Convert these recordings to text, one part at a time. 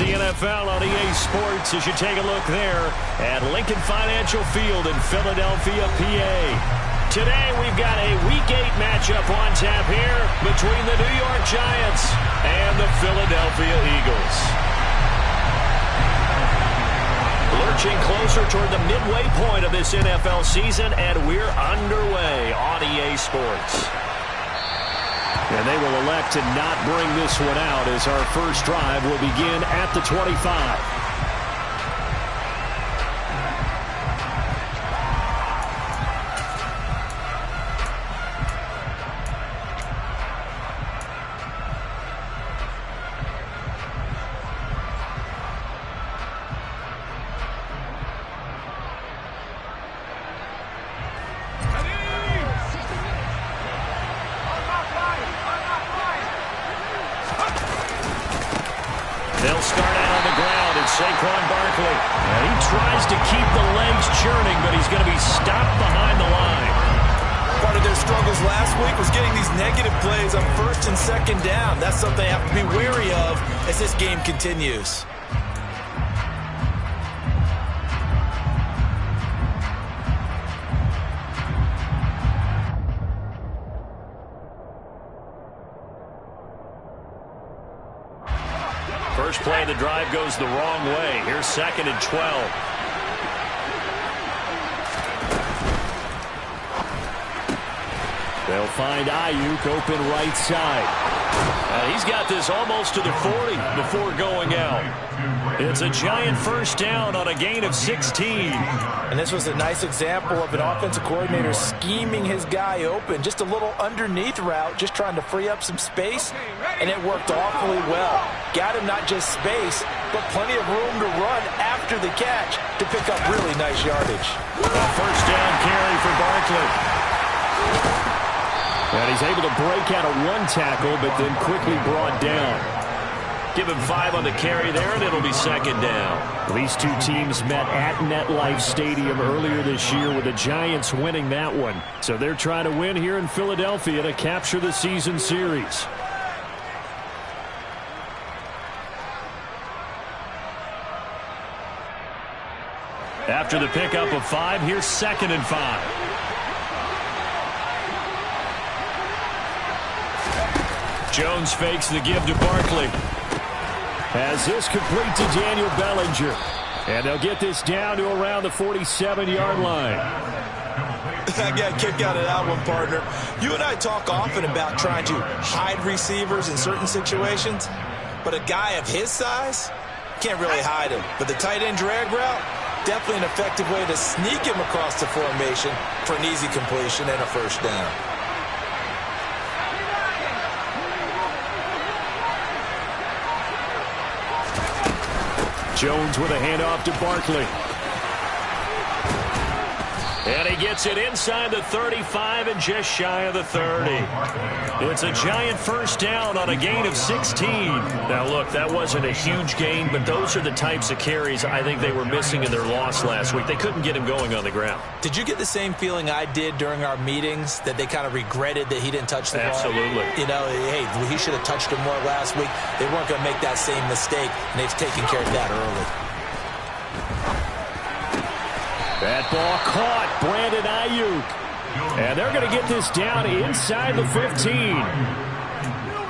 the NFL on EA Sports as you take a look there at Lincoln Financial Field in Philadelphia, PA. Today we've got a Week 8 matchup on tap here between the New York Giants and the Philadelphia Eagles. Lurching closer toward the midway point of this NFL season, and we're underway on EA Sports. And they will elect to not bring this one out as our first drive will begin at the 25. They'll start out on the ground. It's Saquon Barkley. And he tries to keep the legs churning, but he's going to be stopped behind the line. Part of their struggles last week was getting these negative plays on first and second down. That's something they have to be wary of as this game continues. First play of the drive goes the wrong way. Here's 2nd and 12. They'll find Ayuk open right side. He's got this almost to the 40 before going out. It's a Giant first down on a gain of 16. And this was a nice example of an offensive coordinator scheming his guy open. Just a little underneath route, just trying to free up some space, and it worked awfully well. Got him not just space, but plenty of room to run after the catch to pick up really nice yardage. First down carry for Barkley. And he's able to break out of one tackle, but then quickly brought down. Give him 5 on the carry there, and it'll be 2nd down. These two teams met at MetLife Stadium earlier this year with the Giants winning that one. So they're trying to win here in Philadelphia to capture the season series. After the pickup of 5, here's 2nd and 5. Jones fakes the give to Barkley. Has this complete to Daniel Bellinger. And they'll get this down to around the 47-yard line. I got a kick out of that one, partner. You and I talk often about trying to hide receivers in certain situations, but a guy of his size can't really hide him. But the tight end drag route, definitely an effective way to sneak him across the formation for an easy completion and a first down. Jones with a handoff to Barkley. And he gets it inside the 35 and just shy of the 30. It's a Giant first down on a gain of 16. Now, look, that wasn't a huge gain, but those are the types of carries I think they were missing in their loss last week. They couldn't get him going on the ground. Did you get the same feeling I did during our meetings, that they kind of regretted that he didn't touch the ball? Absolutely. You know, hey, he should have touched him more last week. They weren't going to make that same mistake, and they've taken care of that early. That ball caught. Brandon Ayuk. And they're going to get this down inside the 15.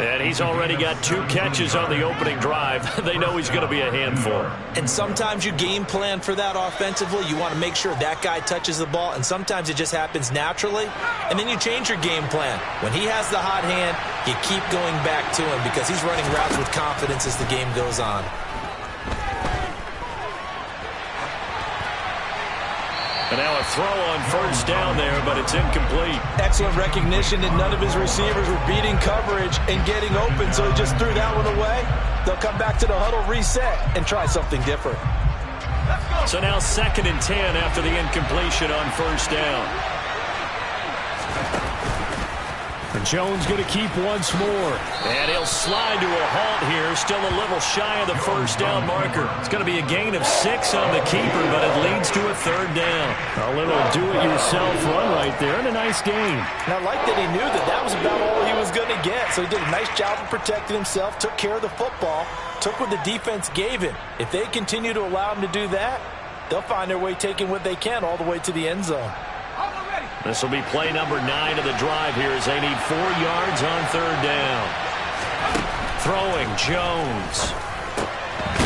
And he's already got 2 catches on the opening drive. They know he's going to be a handful. And sometimes you game plan for that offensively. You want to make sure that guy touches the ball, and sometimes it just happens naturally. And then you change your game plan. When he has the hot hand, you keep going back to him because he's running routes with confidence as the game goes on. And now a throw on first down there, but it's incomplete. Excellent recognition that none of his receivers were beating coverage and getting open, so he just threw that one away. They'll come back to the huddle, reset, and try something different. So now 2nd and 10 after the incompletion on first down. And Jones going to keep once more. And he'll slide to a halt here. Still a little shy of the first down marker. It's going to be a gain of 6 on the keeper, but it leads to a 3rd down. A little do-it-yourself run right there, and a nice gain. And I like that he knew that that was about all he was going to get. So he did a nice job of protecting himself, took care of the football, took what the defense gave him. If they continue to allow him to do that, they'll find their way taking what they can all the way to the end zone. This will be play number 9 of the drive here as they need 4 yards on 3rd down. Throwing, Jones.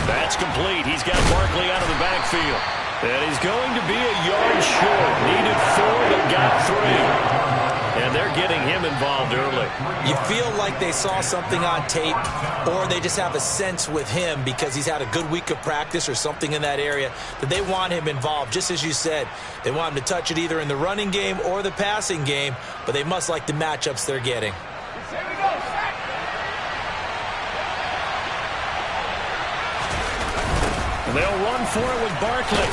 That's complete. He's got Barkley out of the backfield. And he's going to be a yard short. Needed 4, but got 3. And they're getting him involved early. You feel like they saw something on tape, or they just have a sense with him because he's had a good week of practice or something in that area that they want him involved. Just as you said, they want him to touch it either in the running game or the passing game, but they must like the matchups they're getting. They'll run for it with Barkley.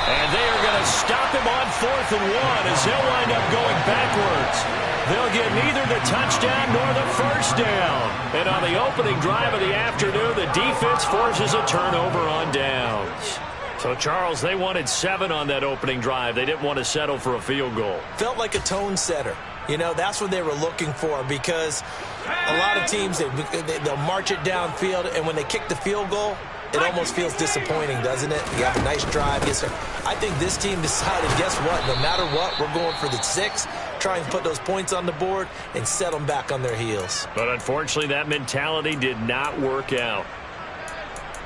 And they are going to stop him on 4th and 1 as they'll wind up going backwards. They'll get neither the touchdown nor the first down. And on the opening drive of the afternoon, the defense forces a turnover on downs. So, Charles, they wanted 7 on that opening drive. They didn't want to settle for a field goal. Felt like a tone setter. You know, that's what they were looking for because a lot of teams, they'll march it downfield, and when they kick the field goal, it almost feels disappointing, doesn't it? You have a nice drive. I think this team decided, guess what? No matter what, we're going for the 6, try and put those points on the board and set them back on their heels. But unfortunately, that mentality did not work out.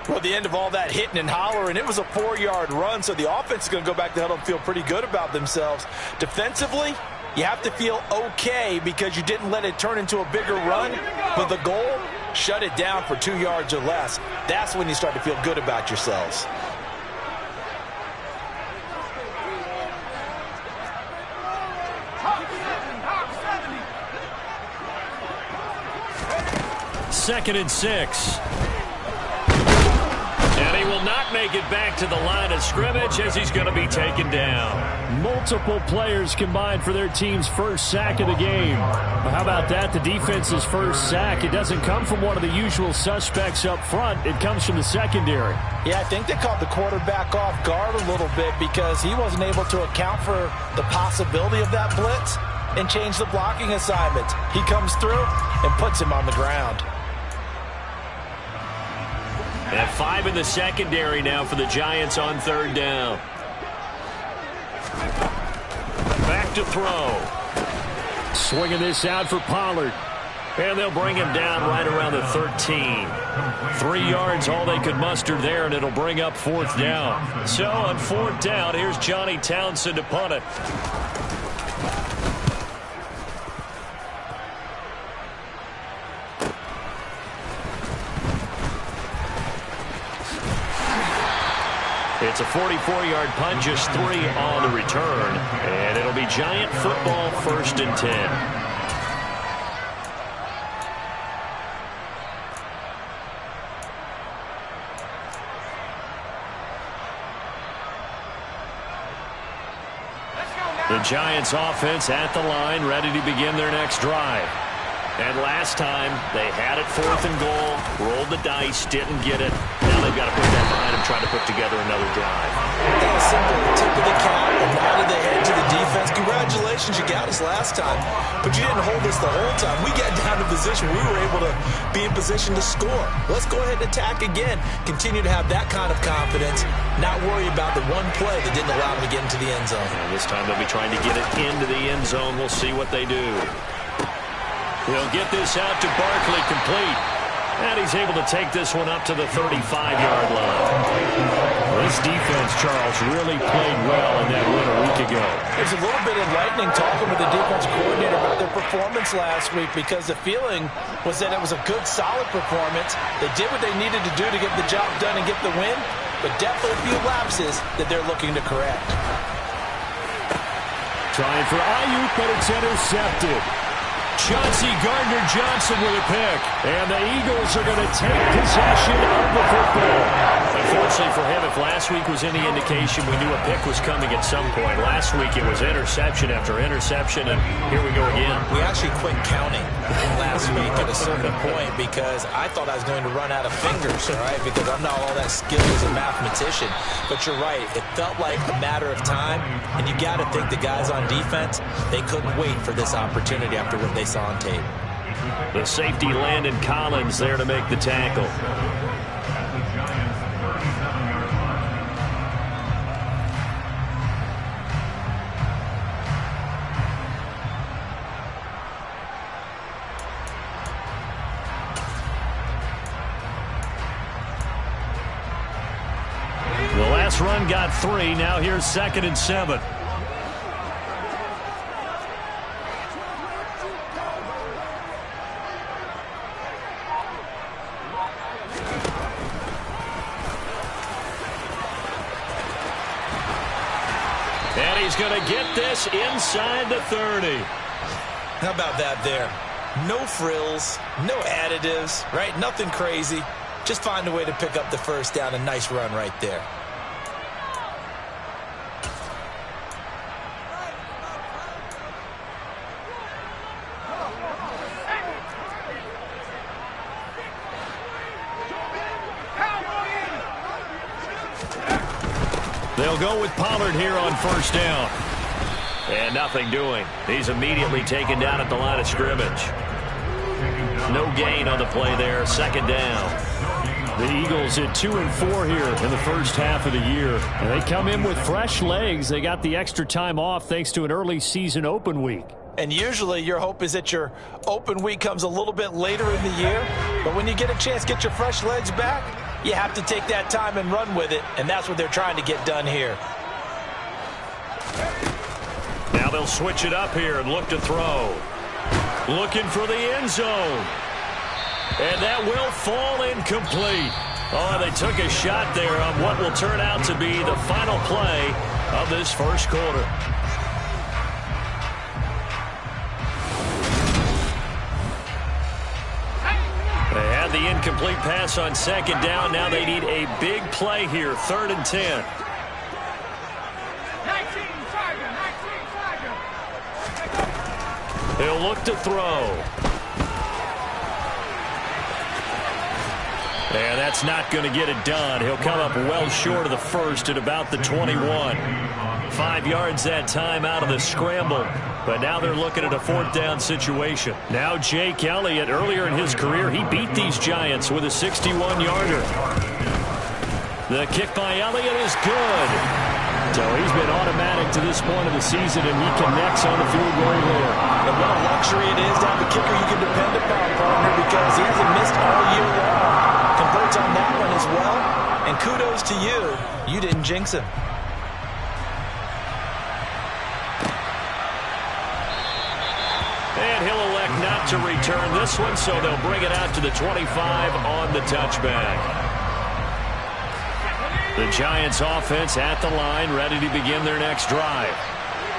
Well, at the end of all that hitting and hollering, it was a 4-yard run, so the offense is going to go back to huddle and feel pretty good about themselves. Defensively, you have to feel okay because you didn't let it turn into a bigger run, but the goal, shut it down for 2 yards or less. That's when you start to feel good about yourselves. Second and 6. And he will not make it back to the line of scrimmage as he's going to be taken down. Multiple players combined for their team's first sack of the game. Well, how about that? The defense's first sack. It doesn't come from one of the usual suspects up front. It comes from the secondary. Yeah, I think they caught the quarterback off guard a little bit because he wasn't able to account for the possibility of that blitz and change the blocking assignment. He comes through and puts him on the ground. And 5 in the secondary now for the Giants on 3rd down. Back to throw. Swinging this out for Pollard. And they'll bring him down right around the 13. 3 yards, all they could muster there, and it'll bring up 4th down. So on 4th down, here's Johnny Townsend to punt it. It's a 44-yard punt, just 3 on the return. And it'll be Giant football, 1st and 10. The Giants offense at the line, ready to begin their next drive. And last time, they had it 4th and goal, rolled the dice, didn't get it. Now they've got to put that behind them, try to put together another drive. That was simple. Tip of the cap, a nod of the head to the defense. Congratulations, you got us last time. But you didn't hold us the whole time. We got down to position. We were able to be in position to score. Let's go ahead and attack again. Continue to have that kind of confidence. Not worry about the one play that didn't allow them to get into the end zone. And this time they'll be trying to get it into the end zone. We'll see what they do. He'll get this out to Barkley, complete. And he's able to take this one up to the 35-yard line. This defense, Charles, really played well in that win a week ago. There's a little bit enlightening talking with the defense coordinator about their performance last week because the feeling was that it was a good, solid performance. They did what they needed to do to get the job done and get the win, but definitely a few lapses that they're looking to correct. Trying for Ayuk, but it's intercepted. Chauncey Gardner-Johnson with a pick. And the Eagles are going to take possession of the football. Unfortunately for him, if last week was any indication, we knew a pick was coming at some point. Last week it was interception after interception, and here we go again. We actually quit counting last week at a certain point because I thought I was going to run out of fingers, all right, because I'm not all that skilled as a mathematician. But you're right. It felt like a matter of time, and you got to think the guys on defense, they couldn't wait for this opportunity after what they saw on tape. The safety, Landon Collins, there to make the tackle. This run got 3. Now here's 2nd and 7. And he's going to get this inside the 30. How about that there? No frills, no additives, right? Nothing crazy. Just find a way to pick up the first down. A nice run right there. They'll go with Pollard here on 1st down. And nothing doing. He's immediately taken down at the line of scrimmage. No gain on the play there. 2nd down. The Eagles at 2-4 here in the first half of the year. And they come in with fresh legs. They got the extra time off thanks to an early season open week. And usually your hope is that your open week comes a little bit later in the year. But when you get a chance to get your fresh legs back, you have to take that time and run with it. And that's what they're trying to get done here. Now they'll switch it up here and look to throw. Looking for the end zone. And that will fall incomplete. Oh, they took a shot there on what will turn out to be the final play of this first quarter. They had the incomplete pass on 2nd down. Now they need a big play here. 3rd and 10. He'll look to throw. And that's not going to get it done. He'll come up well short of the first at about the 21. 5 yards that time out of the scramble. But now they're looking at a 4th down situation. Now Jake Elliott, earlier in his career, he beat these Giants with a 61-yarder. The kick by Elliott is good. So he's been automatic to this point of the season, and he connects on the field goal there. And what a luxury it is to have a kicker you can depend upon, partner, because he hasn't missed all year long. Converts on that one as well. And kudos to you. You didn't jinx him. And he'll elect not to return this one, so they'll bring it out to the 25 on the touchback. The Giants offense at the line, ready to begin their next drive.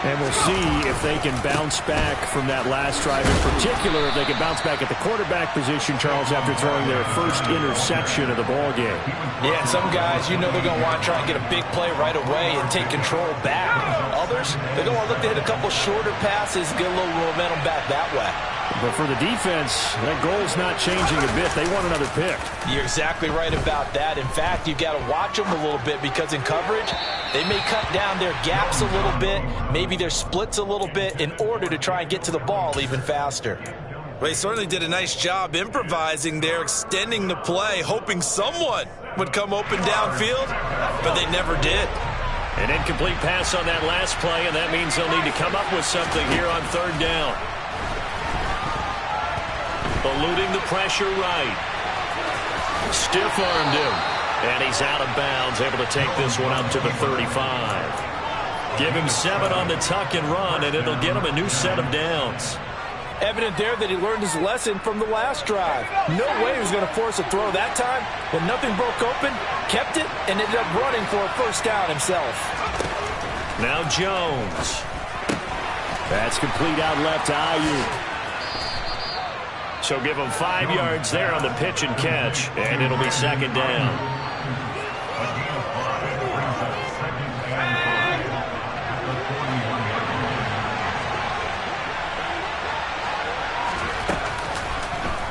And we'll see if they can bounce back from that last drive. In particular, if they can bounce back at the quarterback position, Charles, after throwing their first interception of the ball game. Yeah, some guys, you know they're going to want to try and get a big play right away and take control back. Others, they're going to look to hit a couple shorter passes, get a little momentum back that way. But for the defense, that goal's not changing a bit. They want another pick. You're exactly right about that. In fact, you've got to watch them a little bit because in coverage, they may cut down their gaps a little bit, maybe their splits a little bit in order to try and get to the ball even faster. Well, they certainly did a nice job improvising there, extending the play, hoping someone would come open downfield, but they never did. An incomplete pass on that last play, and that means they'll need to come up with something here on 3rd down. Eluding the pressure right. Stiff-armed him. And he's out of bounds, able to take this one up to the 35. Give him 7 on the tuck and run, and it'll get him a new set of downs. Evident there that he learned his lesson from the last drive. No way he was going to force a throw that time. When nothing broke open, kept it, and ended up running for a 1st down himself. Now Jones. That's complete out left to Ayuk. So give him 5 yards there on the pitch and catch, and it'll be 2nd down.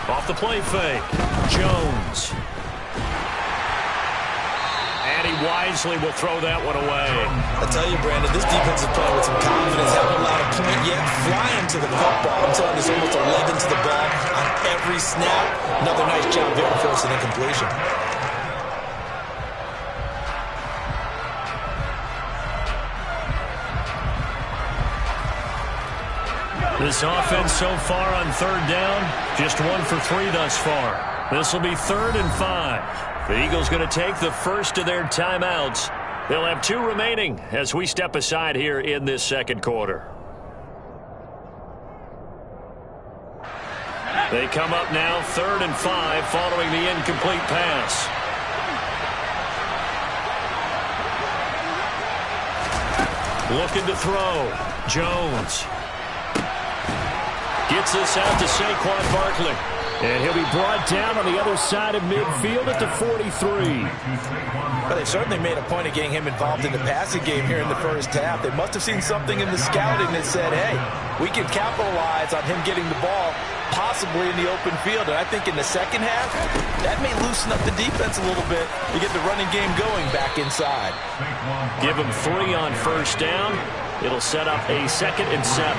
Off the play fake, Jones. And he wisely will throw that one away. I tell you, Brandon, this defense is playing with some confidence. Haven't allowed a point yet. Flying to the football. I'm telling you, there's almost 11 to the ball on every snap. Another nice job there to force an incompletion. This offense so far on 3rd down, just 1 for 3 thus far. This will be 3rd and 5. The Eagles going to take the first of their timeouts They'll have 2 remaining as we step aside here in this second quarter. They come up now 3rd and 5 following the incomplete pass. Looking to throw. Jones. Gets this out to Saquon Barkley. And he'll be brought down on the other side of midfield at the 43. Well, they certainly made a point of getting him involved in the passing game here in the first half. They must have seen something in the scouting that said, hey, we can capitalize on him getting the ball possibly in the open field. And I think in the second half, that may loosen up the defense a little bit to get the running game going back inside. Give him 3 on first down. It'll set up a 2nd and 7.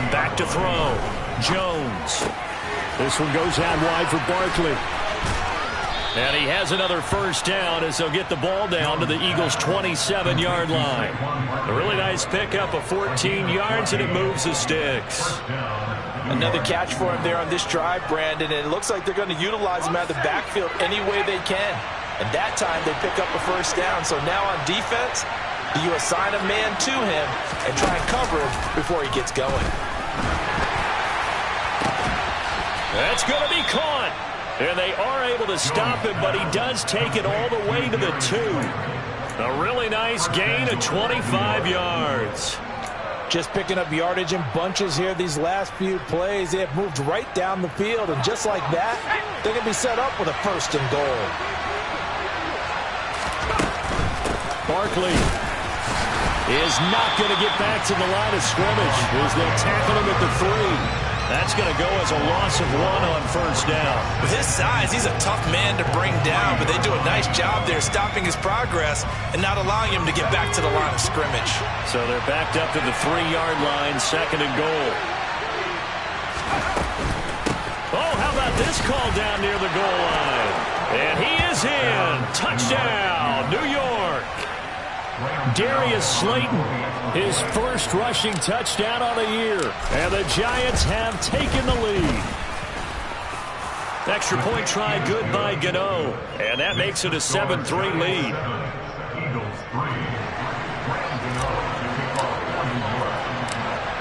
Back to throw. Jones. This one goes out wide for Barkley. And he has another first down as they'll get the ball down to the Eagles' 27-yard line. A really nice pickup of 14 yards, and it moves the sticks. Another catch for him there on this drive, Brandon, and it looks like they're going to utilize him out of the backfield any way they can. And that time they pick up a first down. So now on defense, you assign a man to him and try and cover him before he gets going. That's going to be caught. And they are able to stop him, but he does take it all the way to the 2. A really nice gain of 25 yards. Just picking up yardage in bunches here these last few plays. They have moved right down the field, and just like that, they're going to be set up with a 1st and goal. Barkley is not going to get back to the line of scrimmage as they'll tackle him at the 3. That's going to go as a loss of 1 on first down. With his size, he's a tough man to bring down, but they do a nice job there stopping his progress and not allowing him to get back to the line of scrimmage. So they're backed up to the 3-yard line, 2nd and goal. Oh, how about this call down near the goal line? And he is in. Touchdown, New York. Darius Slayton, his first rushing touchdown on the year. And the Giants have taken the lead. Extra point try good by Gano. And that makes it a 7-3 lead.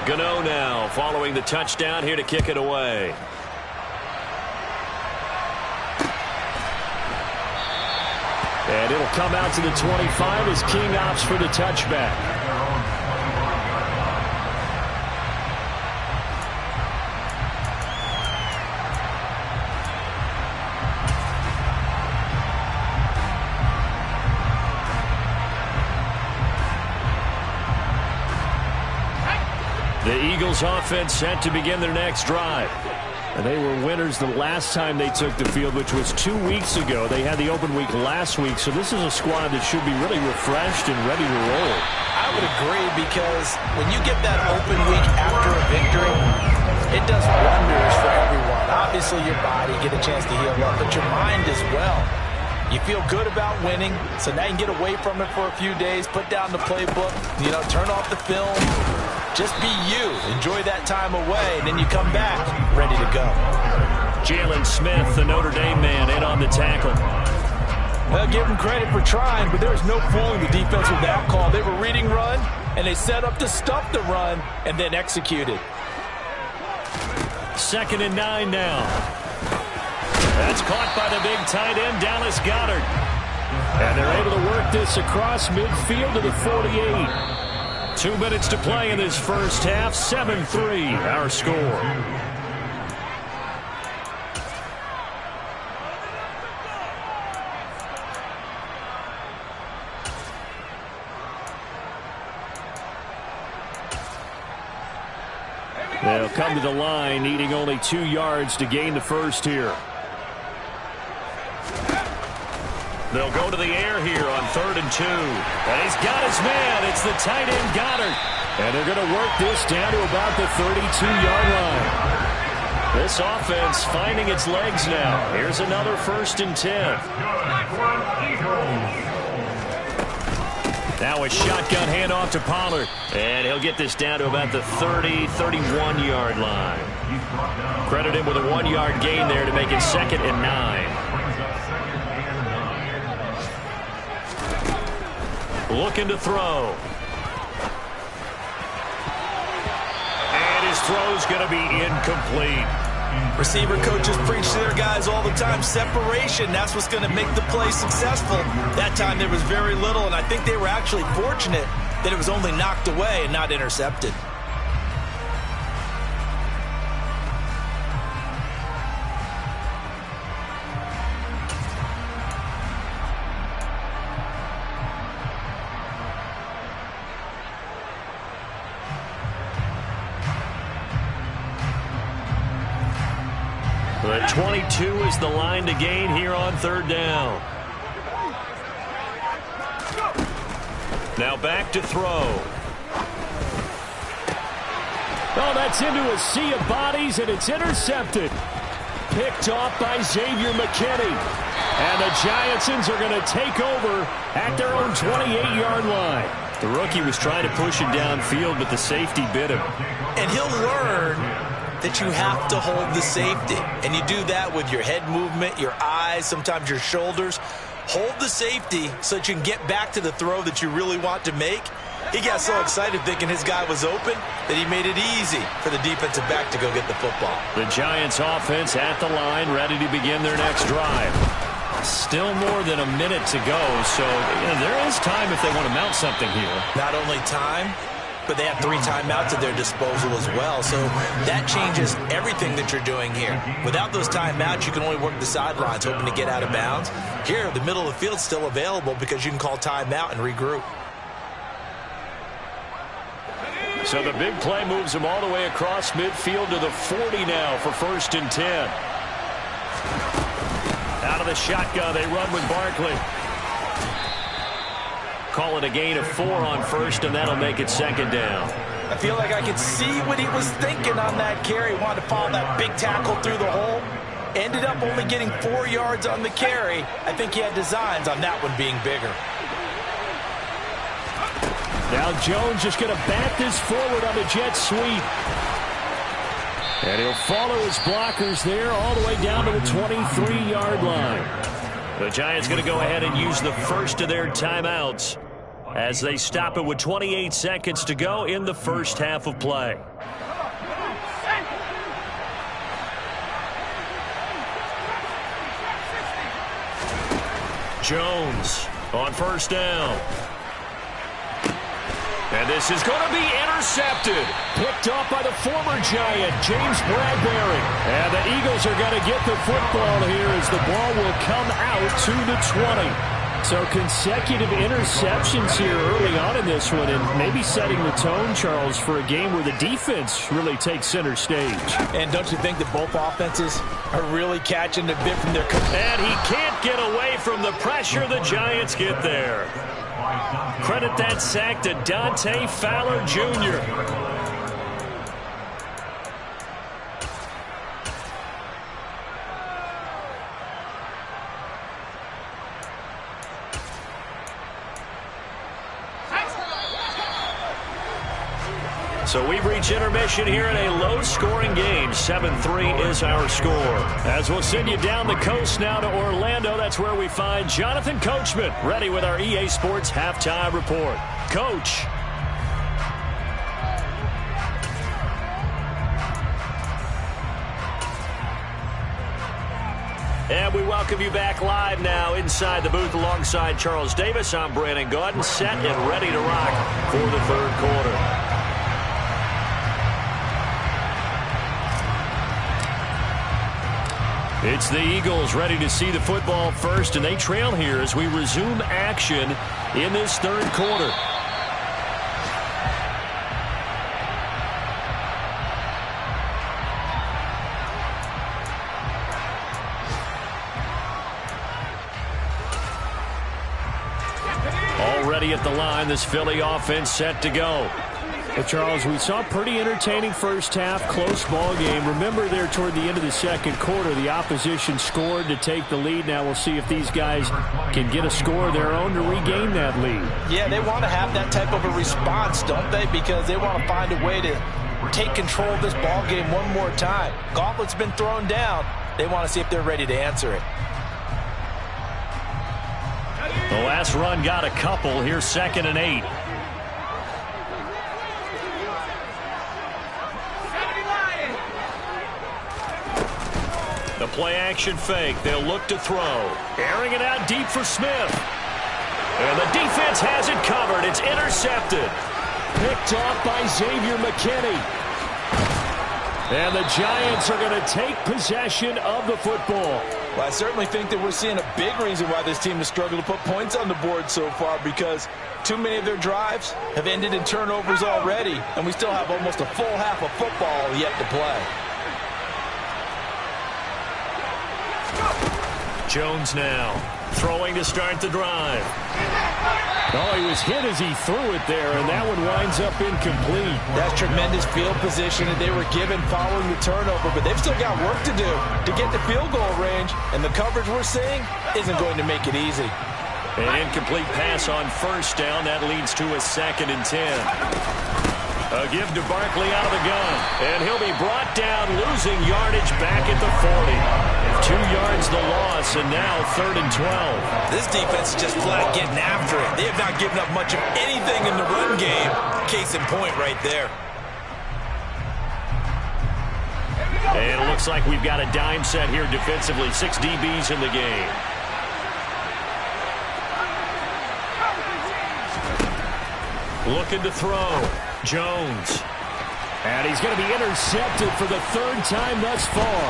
Gano now following the touchdown here to kick it away. And it'll come out to the 25 as King opts for the touchback. The Eagles offense set to begin their next drive. And they were winners the last time they took the field, which was 2 weeks ago. They had the open week last week, so this is a squad that should be really refreshed and ready to roll. I would agree, because when you get that open week after a victory, it does wonders for everyone. Obviously, your body get a chance to heal up, but your mind as well. You feel good about winning, so now you can get away from it for a few days, put down the playbook, turn off the film. Just be you. Enjoy that time away, and then you come back ready to go. Jalen Smith, the Notre Dame man, in on the tackle. Well, give him credit for trying, but there was no fooling the defense with that call. They were reading run, and they set up to stop the run and then executed. 2nd and 9 now. That's caught by the big tight end, Dallas Goedert. And they're able to work this across midfield to the 48. 2 minutes to play in this first half. 7-3, our score. They'll come to the line, needing only 2 yards to gain the first here. They'll go to the air here on 3rd and 2. And he's got his man. It's the tight end, Goddard. And they're going to work this down to about the 32-yard line. This offense finding its legs now. Here's another 1st and 10. Now a shotgun handoff to Pollard. And he'll get this down to about the 30, 31-yard line. Credit him with a 1-yard gain there to make it 2nd and 9. looking to throw. And his throw's going to be incomplete. Receiver coaches preach to their guys all the time. Separation, that's what's going to make the play successful. That time there was very little, and I think they were actually fortunate that it was only knocked away and not intercepted. The 22 is the line to gain here on third down. Now back to throw. Oh, that's into a sea of bodies, and it's intercepted. Picked off by Xavier McKinney. And the Giantsons are going to take over at their own 28-yard line. The rookie was trying to push him downfield, but the safety bit him. And he'll learn that you have to hold the safety. And you do that with your head movement, your eyes, sometimes your shoulders. Hold the safety so that you can get back to the throw that you really want to make. He got so excited thinking his guy was open that he made it easy for the defensive back to go get the football. The Giants offense at the line, ready to begin their next drive. Still more than a minute to go, so there is time if they want to mount something here. Not only time, but they have 3 timeouts at their disposal as well. So that changes everything that you're doing here. Without those timeouts, you can only work the sidelines, hoping to get out of bounds. Here, the middle of the field's still available because you can call timeout and regroup. So the big play moves them all the way across midfield to the 40 now for 1st and 10. Out of the shotgun, they run with Barkley. Call it a gain of 4 on 1st, and that'll make it 2nd down. I feel like I could see what he was thinking on that carry. Wanted to follow that big tackle through the hole. Ended up only getting 4 yards on the carry. I think he had designs on that one being bigger. Now Jones just going to bat this forward on the jet sweep. And he'll follow his blockers there all the way down to the 23-yard line. The Giants going to go ahead and use the first of their timeouts as they stop it with 28 seconds to go in the first half of play. Jones on 1st down. And this is going to be intercepted. Picked off by the former Giant, James Bradbury. And the Eagles are going to get the football here as the ball will come out to the 20. So consecutive interceptions here early on in this one, and maybe setting the tone, Charles, for a game where the defense really takes center stage. And don't you think that both offenses are really catching the bit from their coach? And he can't get away from the pressure. The Giants get there. Credit that sack to Dante Fowler Jr. So we've reached intermission here in a low-scoring game. 7-3 is our score. As we'll send you down the coast now to Orlando, that's where we find Jonathan Coachman, ready with our EA Sports Halftime Report. Coach. And we welcome you back live now inside the booth alongside Charles Davis. I'm Brandon Gaudin, set and ready to rock for the third quarter. It's the Eagles ready to see the football first, and they trail here as we resume action in this third quarter. Already at the line, this Philly offense set to go. Well, Charles, we saw a pretty entertaining first half, close ball game. Remember there toward the end of the second quarter, the opposition scored to take the lead. Now we'll see if these guys can get a score of their own to regain that lead. Yeah, they want to have that type of a response, don't they? Because they want to find a way to take control of this ball game one more time. Gauntlet's been thrown down. They want to see if they're ready to answer it. The last run got a couple. Here's 2nd and 8. The play action fake. They'll look to throw. Airing it out deep for Smith. And the defense has it covered. It's intercepted. Picked off by Xavier McKinney. And the Giants are going to take possession of the football. Well, I certainly think that we're seeing a big reason why this team has struggled to put points on the board so far, because too many of their drives have ended in turnovers already, and we still have almost a full half of football yet to play. Jones now throwing to start the drive. Oh, he was hit as he threw it there, and that one winds up incomplete. That's tremendous field position that they were given following the turnover, but they've still got work to do to get the field goal range, and the coverage we're seeing isn't going to make it easy. An incomplete pass on 1st down. That leads to a 2nd and 10. A give to Barkley out of the gun, and he'll be brought down, losing yardage back at the 40. 2 yards the loss, and now 3rd and 12. This defense is just flat getting after it. They have not given up much of anything in the run game. Case in point right there. And it looks like we've got a dime set here defensively. 6 DBs in the game. Looking to throw. Jones. And he's going to be intercepted for the 3rd time thus far.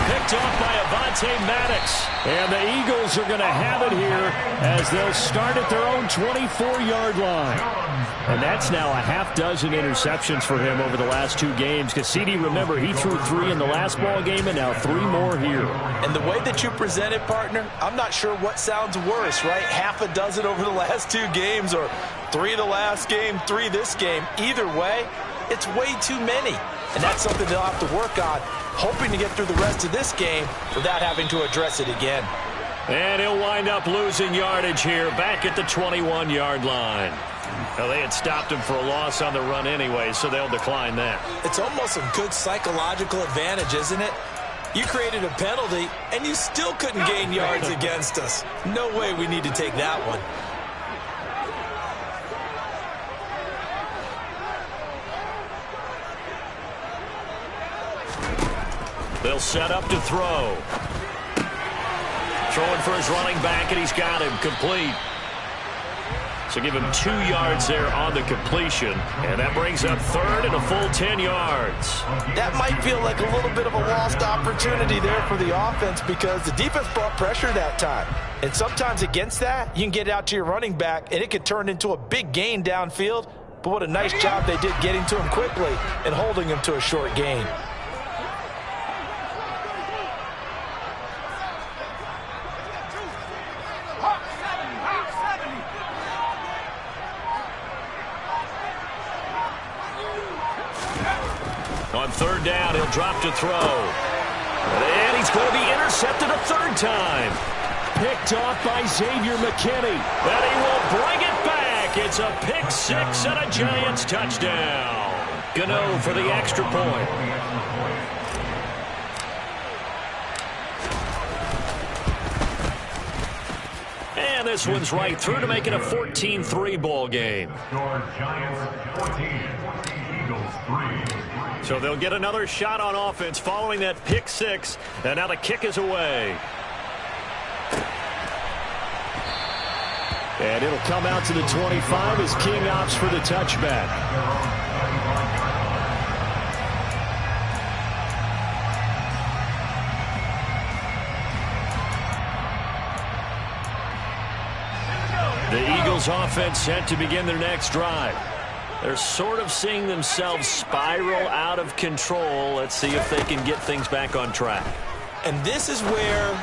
Picked off by Avonte Maddox. And the Eagles are going to have it here as they'll start at their own 24-yard line. And that's now a half dozen interceptions for him over the last 2 games. Because CD, remember, he threw 3 in the last ball game and now 3 more here. And the way that you present it, partner, I'm not sure what sounds worse, right? Half a dozen over the last 2 games, or 3 the last game, 3 this game. Either way, it's way too many. And that's something they'll have to work on, hoping to get through the rest of this game without having to address it again. And he'll wind up losing yardage here, back at the 21-yard line. Well, they had stopped him for a loss on the run anyway, so they'll decline that. It's almost a good psychological advantage, isn't it? You created a penalty, and you still couldn't gain yards against us. No way we need to take that one. They'll set up to throw. Throwing for his running back, and he's got him complete. So give him 2 yards there on the completion. And that brings up 3rd and a full 10 yards. That might feel like a little bit of a lost opportunity there for the offense, because the defense brought pressure that time. And sometimes against that, you can get out to your running back, and it could turn into a big gain downfield. But what a nice job they did getting to him quickly and holding him to a short gain. On 3rd down, he'll drop to throw. And he's going to be intercepted a 3rd time. Picked off by Xavier McKinney. And he will bring it back. It's a pick 6 and a Giants touchdown. Gano for the extra point. And this one's right through to make it a 14-3 ball game. Giants 14, Eagles 3. So they'll get another shot on offense following that pick 6. And now the kick is away. And it'll come out to the 25 as King opts for the touchback. The Eagles offense set to begin their next drive. They're sort of seeing themselves spiral out of control. Let's see if they can get things back on track. And this is where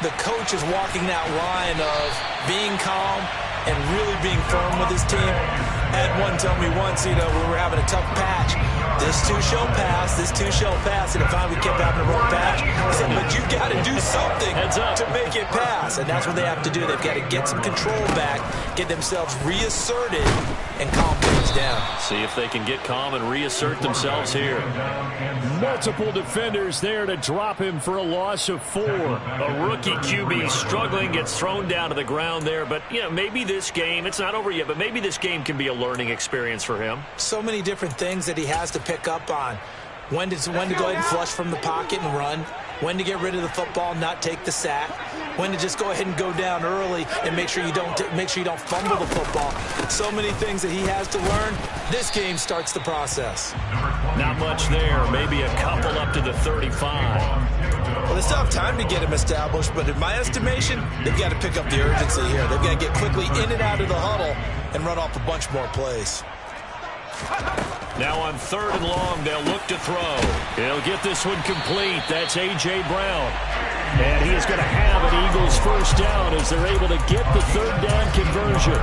the coach is walking that line of being calm and really being firm with his team. Had one tell me once, you know, we were having a tough patch. This too shall pass, this too shall pass. And finally we kept having a rough patch. He said, but you've got to do something to make it pass. And that's what they have to do. They've got to get some control back, get themselves reasserted, and calm things down. See if they can get calm and reassert themselves here. Multiple defenders there to drop him for a loss of 4. A rookie QB struggling, gets thrown down to the ground there. But, you know, maybe this game, it's not over yet, but maybe this game can be a learning experience for him. So many different things that he has to pick up on. When to go ahead and flush from the pocket and run. When to get rid of the football, not take the sack. When to just go ahead and go down early and make sure you don't fumble the football. So many things that he has to learn. This game starts the process. Not much there. Maybe a couple up to the 35. Well, they still have time to get him established, but in my estimation, they've got to pick up the urgency here. They've got to get quickly in and out of the huddle and run off a bunch more plays. Now on 3rd and long, they'll look to throw. He'll get this one complete. That's A.J. Brown. And he is going to have an Eagles first down as they're able to get the 3rd down conversion.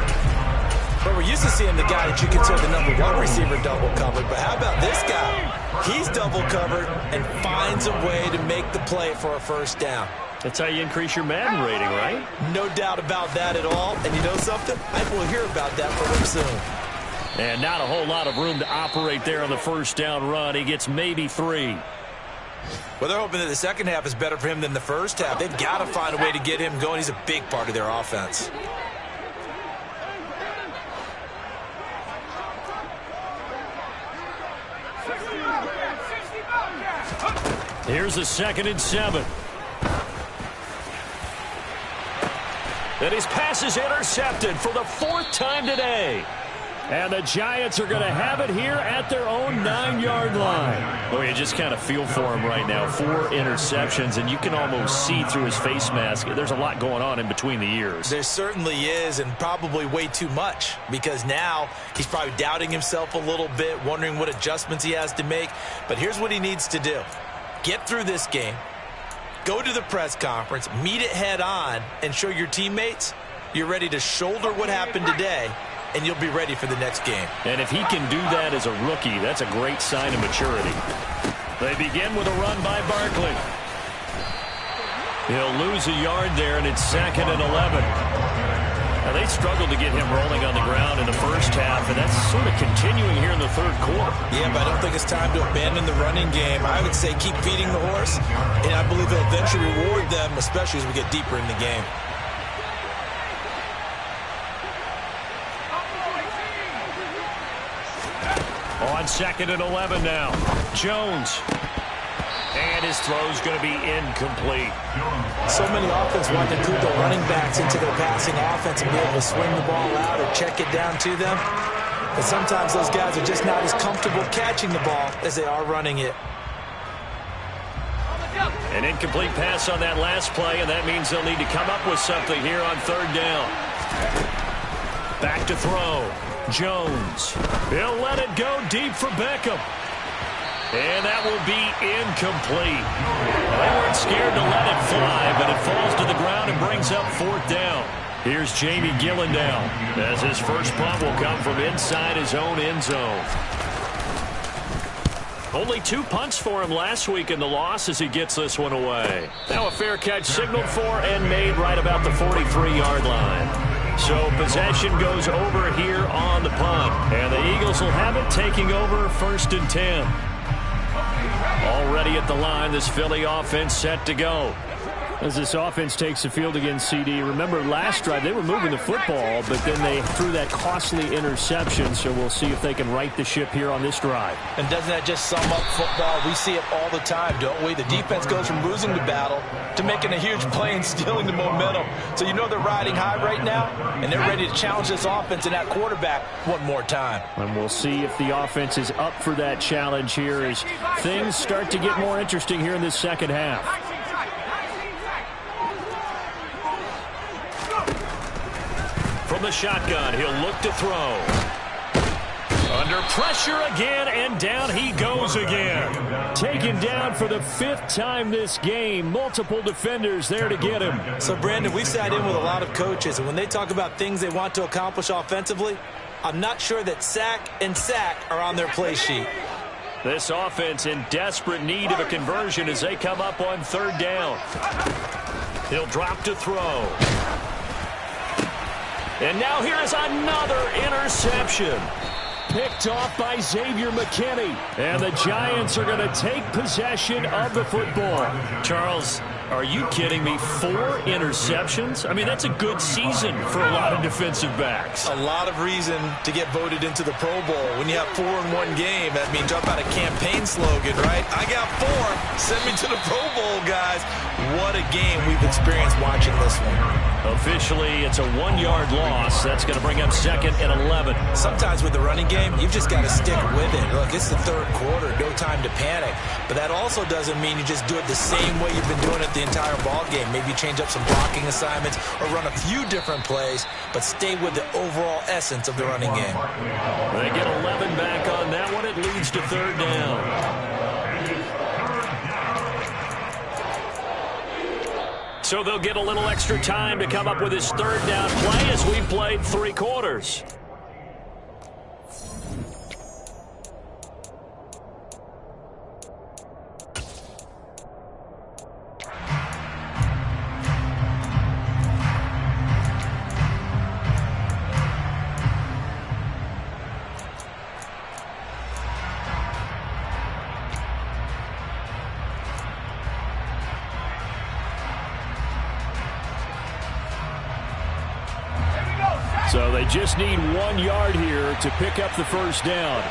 But we're used to seeing the guy that you consider the number 1 receiver double covered. But how about this guy? He's double covered and finds a way to make the play for a first down. That's how you increase your Madden rating, right? No doubt about that at all. And you know something? I will hear about that from him soon. And not a whole lot of room to operate there on the first down run. He gets maybe 3. Well, they're hoping that the second half is better for him than the first half. They've got to find a way to get him going. He's a big part of their offense. Here's a 2nd and 7. And his pass is intercepted for the 4th time today. And the Giants are going to have it here at their own 9-yard line. Well, you just kind of feel for him right now. 4 interceptions, and you can almost see through his face mask. There's a lot going on in between the ears. There certainly is, and probably way too much, because now he's probably doubting himself a little bit, wondering what adjustments he has to make. But here's what he needs to do. Get through this game, go to the press conference, meet it head on, and show your teammates you're ready to shoulder what happened today, and you'll be ready for the next game. And if he can do that as a rookie, that's a great sign of maturity. They begin with a run by Barkley. He'll lose a yard there, and it's 2nd and 11. Now, they struggled to get him rolling on the ground in the first half, and that's sort of continuing here in the 3rd quarter. Yeah, but I don't think it's time to abandon the running game. I would say keep feeding the horse, and I believe he'll eventually reward them, especially as we get deeper in the game. On 2nd and 11 now. Jones. And his throw's going to be incomplete. So many offenses want to include the running backs into their passing offense and be able to swing the ball out or check it down to them. But sometimes those guys are just not as comfortable catching the ball as they are running it. An incomplete pass on that last play, and that means they'll need to come up with something here on 3rd down. Back to throw. Jones. He'll let it go deep for Beckham. And that will be incomplete. They weren't scared to let it fly, but it falls to the ground and brings up 4th down. Here's Jamie Gillen now, as his first punt will come from inside his own end zone. Only 2 punts for him last week in the loss as he gets this one away. Now a fair catch signaled for and made right about the 43-yard line. So possession goes over here on the punt. And the Eagles will have it, taking over 1st and 10. Already at the line, this Philly offense set to go. As this offense takes the field against CD, remember last drive they were moving the football, but then they threw that costly interception, so we'll see if they can right the ship here on this drive. And doesn't that just sum up football? We see it all the time, don't we? The defense goes from losing the battle to making a huge play and stealing the momentum. So you know they're riding high right now, and they're ready to challenge this offense and that quarterback one more time. And we'll see if the offense is up for that challenge here as things start to get more interesting here in this second half. From the shotgun, he'll look to throw. Under pressure again, and down he goes again. Taken down for the 5th time this game. Multiple defenders there to get him. So, Brandon, we've sat in with a lot of coaches, and when they talk about things they want to accomplish offensively, I'm not sure that sack and sack are on their play sheet. This offense in desperate need of a conversion as they come up on 3rd down. He'll drop to throw. And now here is another interception. Picked off by Xavier McKinney. And the Giants are going to take possession of the football. Charles, are you kidding me? 4 interceptions? I mean, that's a good season for a lot of defensive backs. A lot of reason to get voted into the Pro Bowl. When you have 4 in one game, that means talk about a campaign slogan, right? I got 4. Send me to the Pro Bowl, guys. What a game we've experienced watching this one. Officially, it's a 1-yard loss. That's going to bring up 2nd and 11. Sometimes with the running game, you've just got to stick with it. Look, it's the 3rd quarter, no time to panic. But that also doesn't mean you just do it the same way you've been doing it the entire ball game. Maybe change up some blocking assignments or run a few different plays, but stay with the overall essence of the running game. They get 11 back on that one. It leads to 3rd down. So they'll get a little extra time to come up with his 3rd down play as we've played 3 quarters. So they just need 1 yard here to pick up the 1st down.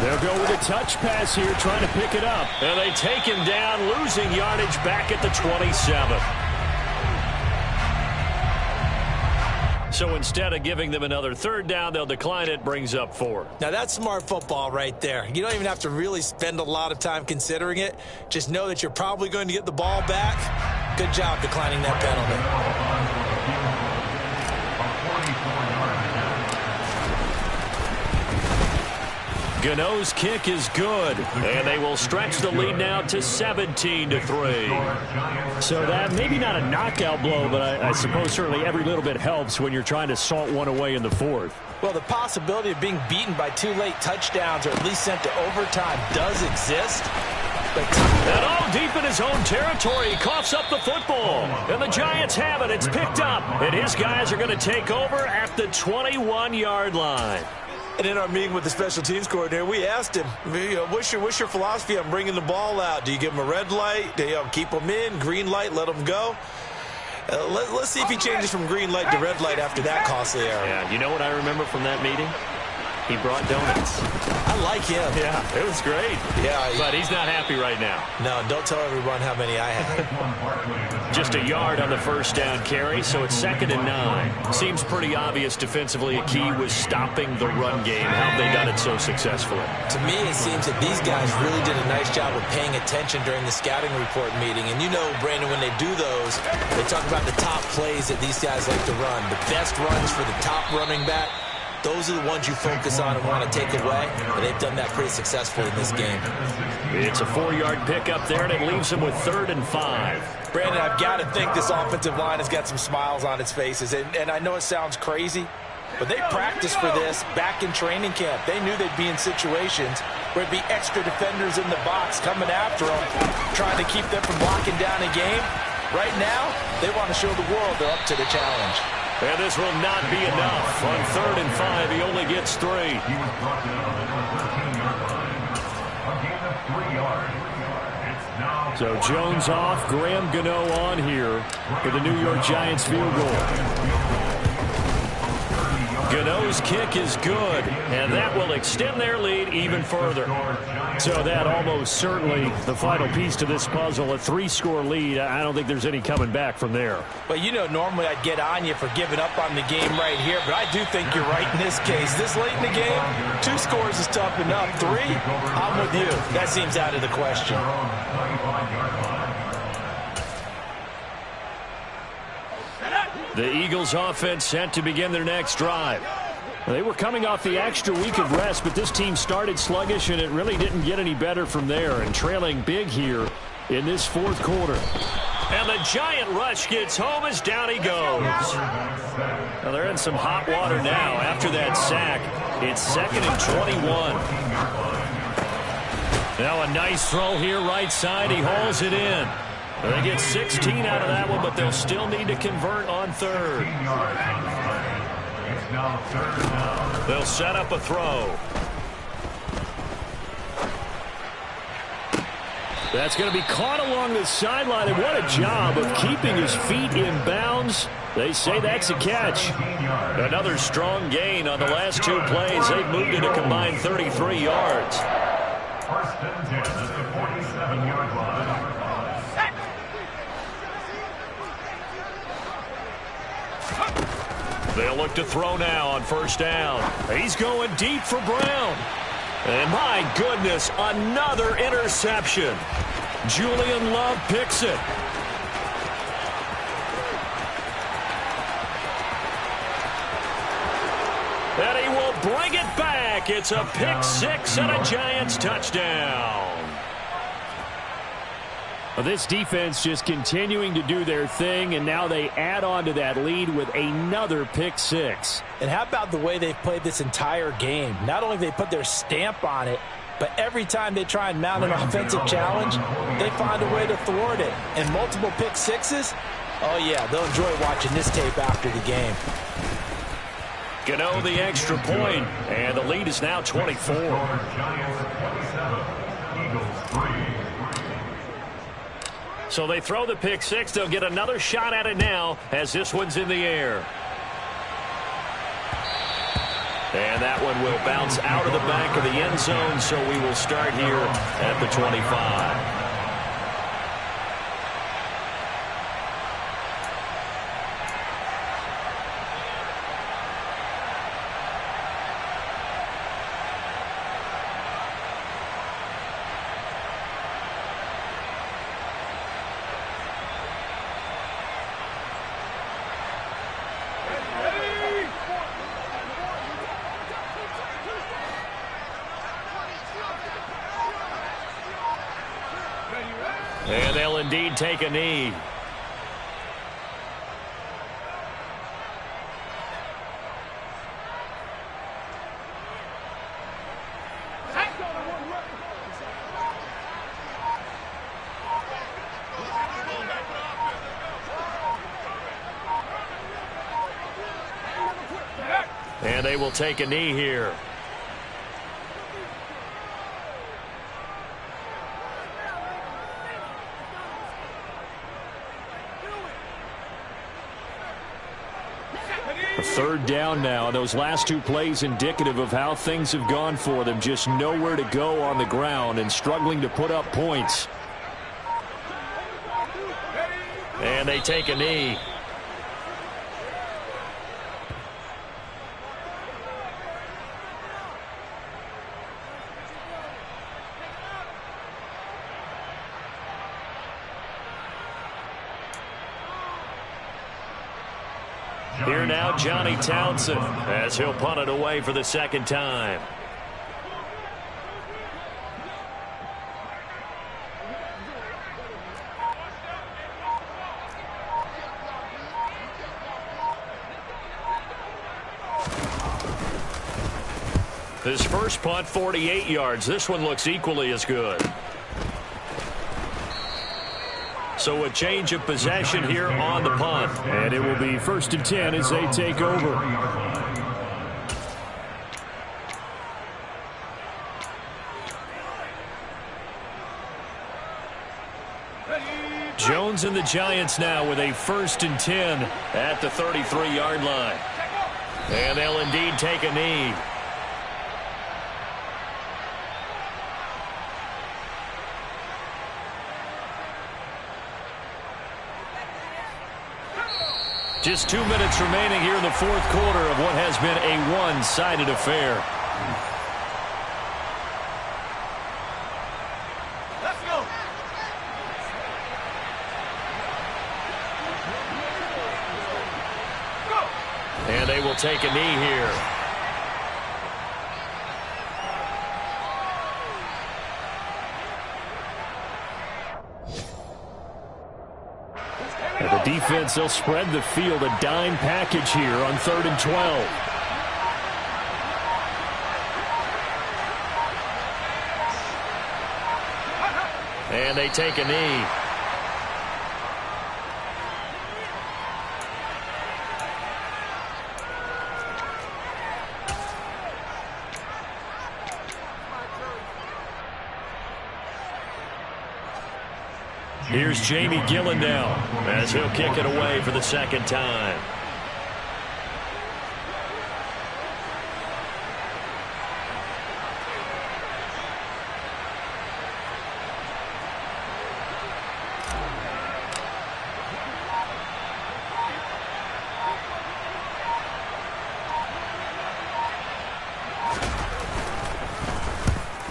They'll go with a touch pass here, trying to pick it up. And they take him down, losing yardage back at the 27. So instead of giving them another 3rd down, they'll decline it, brings up 4. Now, that's smart football right there. You don't even have to really spend a lot of time considering it. Just know that you're probably going to get the ball back. Good job declining that penalty. Gano's kick is good, and they will stretch the lead now to 17-3. So that maybe not a knockout blow, but I suppose certainly every little bit helps when you're trying to salt one away in the 4th. Well, the possibility of being beaten by 2 late touchdowns or at least sent to overtime does exist. And all deep in his own territory, he coughs up the football. And the Giants have it. It's picked up. And his guys are going to take over at the 21-yard line. And in our meeting with the special teams coordinator, we asked him, what's your philosophy on bringing the ball out? Do you give them a red light? Do you keep them in? Green light, let them go? Let's see if he changes from green light to red light after that costly error. Yeah, you know what I remember from that meeting? He brought donuts. I like him. Yeah, it was great. Yeah, but he's not happy right now. No, don't tell everyone how many I had. Just a yard on the 1st down carry, so it's 2nd and 9. Seems pretty obvious defensively a key was stopping the run game. How have they done it so successfully? To me, it seems that these guys really did a nice job of paying attention during the scouting report meeting. And you know, Brandon, when they do those, they talk about the top plays that these guys like to run. The best runs for the top running back. Those are the ones you focus on and want to take away, and they've done that pretty successfully in this game. It's a 4-yard pickup there, and it leaves them with 3rd and 5. Brandon, I've got to think this offensive line has got some smiles on its faces, and I know it sounds crazy, but they practiced for this back in training camp. They knew they'd be in situations where it'd be extra defenders in the box coming after them, trying to keep them from locking down a game. Right now, they want to show the world they're up to the challenge. And this will not be enough. On 3rd and 5, he only gets 3. He was brought down at the 13-yard line. A gain of 3 yards. It's now So Jones off, Graham Gano on here for the New York Giants field goal. Gano's kick is good, and that will extend their lead even further. So that almost certainly the final piece to this puzzle, a 3-score lead. I don't think there's any coming back from there. Well, you know, normally I'd get on you for giving up on the game right here, but I do think you're right in this case. This late in the game, 2 scores is tough enough. 3, I'm with you. That seems out of the question. The Eagles offense set to begin their next drive. They were coming off the extra week of rest, but this team started sluggish, and it really didn't get any better from there, and trailing big here in this 4th quarter. And the giant rush gets home as down he goes. Now they're in some hot water now after that sack. It's 2nd and 21. Now a nice throw here right side. He hauls it in. They get 16 out of that one, but they'll still need to convert on third. It's now third down. They'll set up a throw. That's going to be caught along the sideline, and what a job of keeping his feet in bounds. They say that's a catch. Another strong gain on the last two plays. They've moved it a combined 33 yards. First and 10 at the 47-yard line. They'll look to throw now on first down. He's going deep for Brown. And my goodness, another interception. Julian Love picks it. And he will bring it back. It's a pick six and a Giants touchdown. Well, this defense just continuing to do their thing, and now they add on to that lead with another pick six. And how about the way they've played this entire game? Not only have they put their stamp on it, but every time they try and mount an offensive challenge, they find a way to thwart it. And multiple pick sixes? Oh, yeah, they'll enjoy watching this tape after the game. Gano the extra point, and the lead is now 24. Giants 27, Eagles 3. So they throw the pick six. They'll get another shot at it now as this one's in the air. And that one will bounce out of the back of the end zone, so we will start here at the 25. And they'll indeed take a knee. And they will take a knee here. Third down now. Those last two plays indicative of how things have gone for them. Just nowhere to go on the ground and struggling to put up points. And they take a knee. Here now, Johnny Townsend, as he'll punt it away for the second time. His first punt, 48 yards. This one looks equally as good. So a change of possession here on the punt. And it will be 1st and 10 as they take over. Jones and the Giants now with a 1st and 10 at the 33-yard line. And they'll indeed take a knee. Just 2 minutes remaining here in the fourth quarter of what has been a one-sided affair. Let's go. And they will take a knee here. And the defense, they'll spread the field, a dime package here on 3rd and 12. And they take a knee. Here's Jamie Gillen now as he'll kick it away for the second time.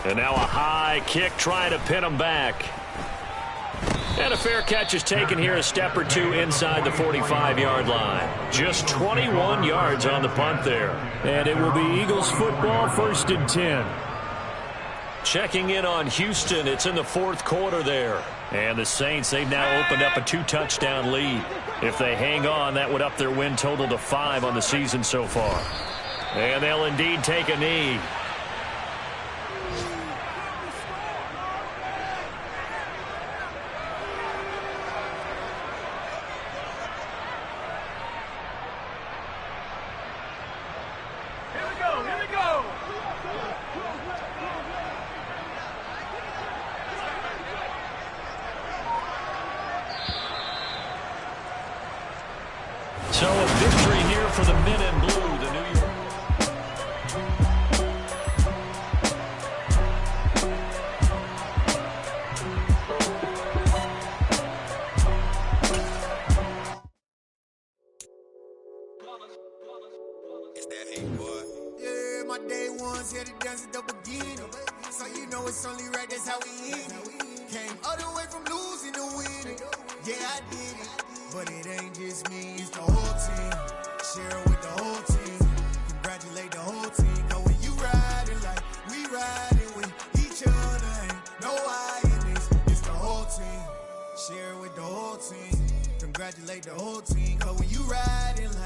And now a high kick trying to pin him back. And a fair catch is taken here, a step or two inside the 45-yard line. Just 21 yards on the punt there. And it will be Eagles football, 1st and 10. Checking in on Houston. It's in the 4th quarter there. And the Saints, they've now opened up a 2-touchdown lead. If they hang on, that would up their win total to 5 on the season so far. And they'll indeed take a knee. So a victory here for the men in blue, the New York. It's that hate, boy. Yeah, my day ones here to dance at the beginning. So you know it's only right, that's how we eat it. Came all the way from losing to winning. Yeah, I did it. But it ain't just me, it's the whole team. Share with the whole team. Congratulate the whole team. Cause when you riding like we riding with each other, ain't no I in this. It's the whole team. Share with the whole team. Congratulate the whole team. Cause when you riding like